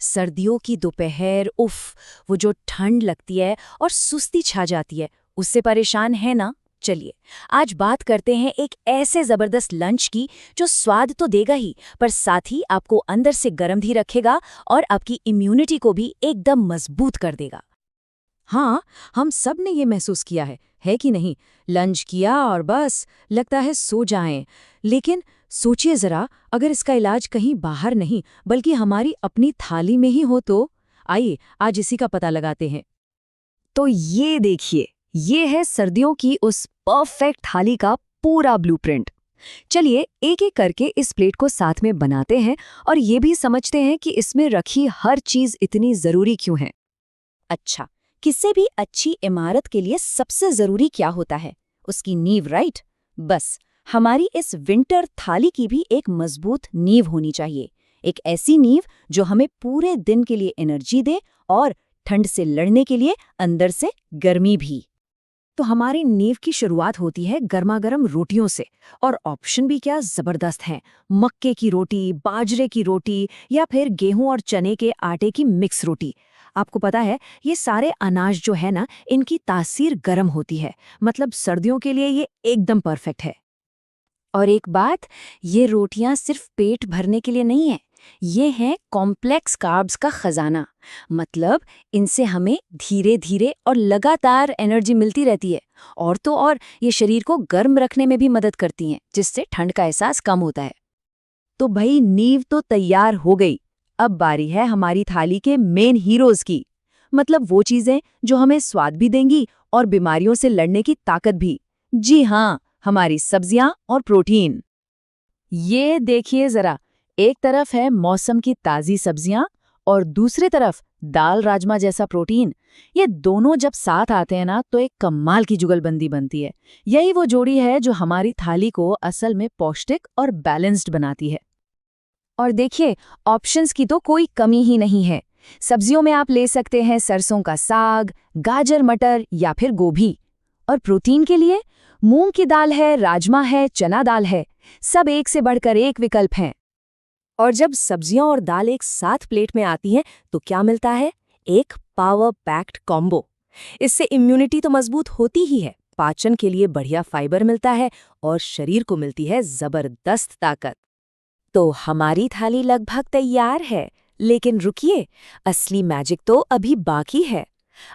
सर्दियों की दोपहर, उफ, वो जो ठंड लगती है और सुस्ती छा जाती है, उससे परेशान है ना? चलिए, आज बात करते हैं एक ऐसे जबरदस्त लंच की जो स्वाद तो देगा ही, पर साथ ही आपको अंदर से गर्म भी रखेगा और आपकी इम्यूनिटी को भी एकदम मजबूत कर देगा। हाँ, हम सब ने ये महसूस किया है कि नहीं? लंच किया और बस लगता है सो जाएं। लेकिन सोचिए जरा, अगर इसका इलाज कहीं बाहर नहीं बल्कि हमारी अपनी थाली में ही हो तो? आइए आज इसी का पता लगाते हैं। तो ये देखिए, ये है सर्दियों की उस परफेक्ट थाली का पूरा ब्लूप्रिंट। चलिए एक एक करके इस प्लेट को साथ में बनाते हैं और ये भी समझते हैं कि इसमें रखी हर चीज इतनी जरूरी क्यों है। अच्छा, किसी भी अच्छी इमारत के लिए सबसे जरूरी क्या होता है? उसकी नींव, राइट? बस हमारी इस विंटर थाली की भी एक मजबूत नींव होनी चाहिए। एक ऐसी नींव जो हमें पूरे दिन के लिए एनर्जी दे और ठंड से लड़ने के लिए अंदर से गर्मी भी। तो हमारी नींव की शुरुआत होती है गर्मा-गर्म रोटियों से, और ऑप्शन भी क्या जबरदस्त हैं। मक्के की रोटी, बाजरे की रोटी या फिर गेहूं और चने के आटे की मिक्स रोटी। आपको पता है, ये सारे अनाज जो है ना, इनकी तासीर गर्म होती है, मतलब सर्दियों के लिए ये एकदम परफेक्ट है। और एक बात, ये रोटियां सिर्फ पेट भरने के लिए नहीं है, ये हैं कॉम्प्लेक्स कार्ब्स का खजाना। मतलब इनसे हमें धीरे धीरे और लगातार एनर्जी मिलती रहती है, और तो और ये शरीर को गर्म रखने में भी मदद करती हैं, जिससे ठंड का एहसास कम होता है। तो भाई, नींव तो तैयार हो गई। अब बारी है हमारी थाली के मेन हीरोज की, मतलब वो चीजें जो हमें स्वाद भी देंगी और बीमारियों से लड़ने की ताकत भी। जी हाँ, हमारी सब्जियां और प्रोटीन। ये देखिए जरा, एक तरफ है मौसम की ताज़ी सब्जियां और दूसरी तरफ दाल राजमा जैसा प्रोटीन। ये दोनों जब साथ आते हैं ना, तो एक कमाल की जुगलबंदी बनती है। यही वो जोड़ी है जो हमारी थाली को असल में पौष्टिक और बैलेंस्ड बनाती है। और देखिए, ऑप्शंस की तो कोई कमी ही नहीं है। सब्जियों में आप ले सकते हैं सरसों का साग, गाजर, मटर या फिर गोभी। और प्रोटीन के लिए मूंग की दाल है, राजमा है, चना दाल है। सब एक से बढ़कर एक विकल्प हैं। और जब सब्जियां और दाल एक साथ प्लेट में आती हैं, तो क्या मिलता है? एक पावर पैक्ड कॉम्बो। इससे इम्यूनिटी तो मजबूत होती ही है, पाचन के लिए बढ़िया फाइबर मिलता है और शरीर को मिलती है जबरदस्त ताकत। तो हमारी थाली लगभग तैयार है, लेकिन रुकिए, असली मैजिक तो अभी बाकी है।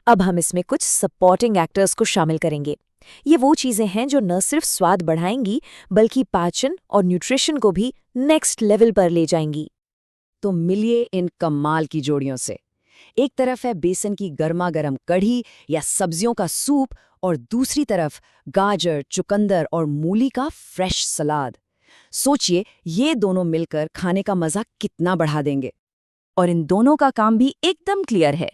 अब हम इसमें कुछ सपोर्टिंग एक्टर्स को शामिल करेंगे। ये वो चीजें हैं जो न सिर्फ स्वाद बढ़ाएंगी, बल्कि पाचन और न्यूट्रिशन को भी नेक्स्ट लेवल पर ले जाएंगी। तो मिलिए इन कमाल की जोड़ियों से। एक तरफ है बेसन की गर्मा गर्म कढ़ी या सब्जियों का सूप, और दूसरी तरफ गाजर, चुकंदर और मूली का फ्रेश सलाद। सोचिए, ये दोनों मिलकर खाने का मजा कितना बढ़ा देंगे। और इन दोनों का काम भी एकदम क्लियर है।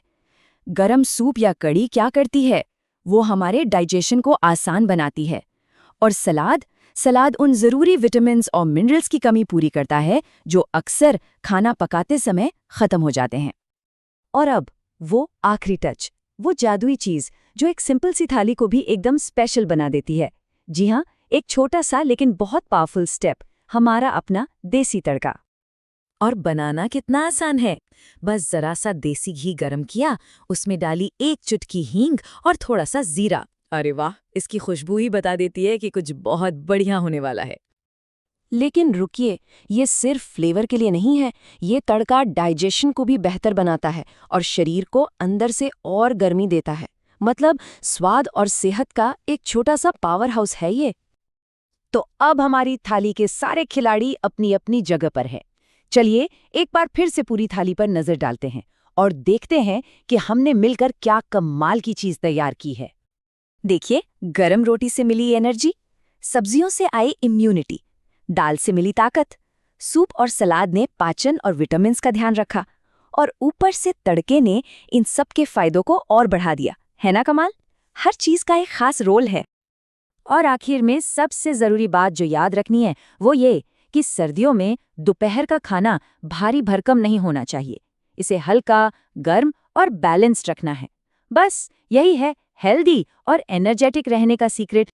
गरम सूप या कढ़ी क्या करती है? वो हमारे डाइजेशन को आसान बनाती है। और सलाद सलाद उन ज़रूरी विटामिन्स और मिनरल्स की कमी पूरी करता है जो अक्सर खाना पकाते समय ख़त्म हो जाते हैं। और अब वो आखिरी टच, वो जादुई चीज़ जो एक सिंपल सी थाली को भी एकदम स्पेशल बना देती है। जी हाँ, एक छोटा सा लेकिन बहुत पावरफुल स्टेप, हमारा अपना देसी तड़का। और बनाना कितना आसान है। बस जरा सा देसी घी गरम किया, उसमें डाली एक चुटकी हींग और थोड़ा सा जीरा। अरे वाह, इसकी खुशबू ही बता देती है कि कुछ बहुत बढ़िया होने वाला है। लेकिन रुकिए, ये सिर्फ फ्लेवर के लिए नहीं है। ये तड़का डाइजेशन को भी बेहतर बनाता है और शरीर को अंदर से और गर्मी देता है। मतलब स्वाद और सेहत का एक छोटा सा पावर हाउस है ये। तो अब हमारी थाली के सारे खिलाड़ी अपनी अपनी जगह पर हैं। चलिए एक बार फिर से पूरी थाली पर नजर डालते हैं और देखते हैं कि हमने मिलकर क्या कमाल की चीज तैयार की है। देखिए, गरम रोटी से मिली एनर्जी, सब्जियों से आई इम्यूनिटी, दाल से मिली ताकत, सूप और सलाद ने पाचन और विटामिन्स का ध्यान रखा, और ऊपर से तड़के ने इन सब के फायदों को और बढ़ा दिया। है ना कमाल? हर चीज का एक खास रोल है। और आखिर में सबसे जरूरी बात जो याद रखनी है, वो ये कि सर्दियों में दोपहर का खाना भारी भरकम नहीं होना चाहिए। इसे हल्का, गर्म और बैलेंस्ड रखना है। बस यही है हेल्दी और एनर्जेटिक रहने का सीक्रेट।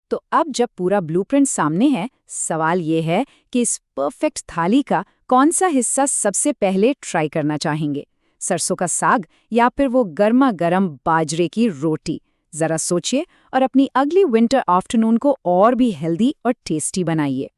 तो अब जब पूरा ब्लूप्रिंट सामने है, सवाल ये है कि इस परफेक्ट थाली का कौन सा हिस्सा सबसे पहले ट्राई करना चाहेंगे? सरसों का साग या फिर वो गर्मा गर्म बाजरे की रोटी? जरा सोचिए और अपनी अगली विंटर आफ्टरनून को और भी हेल्दी और टेस्टी बनाइए।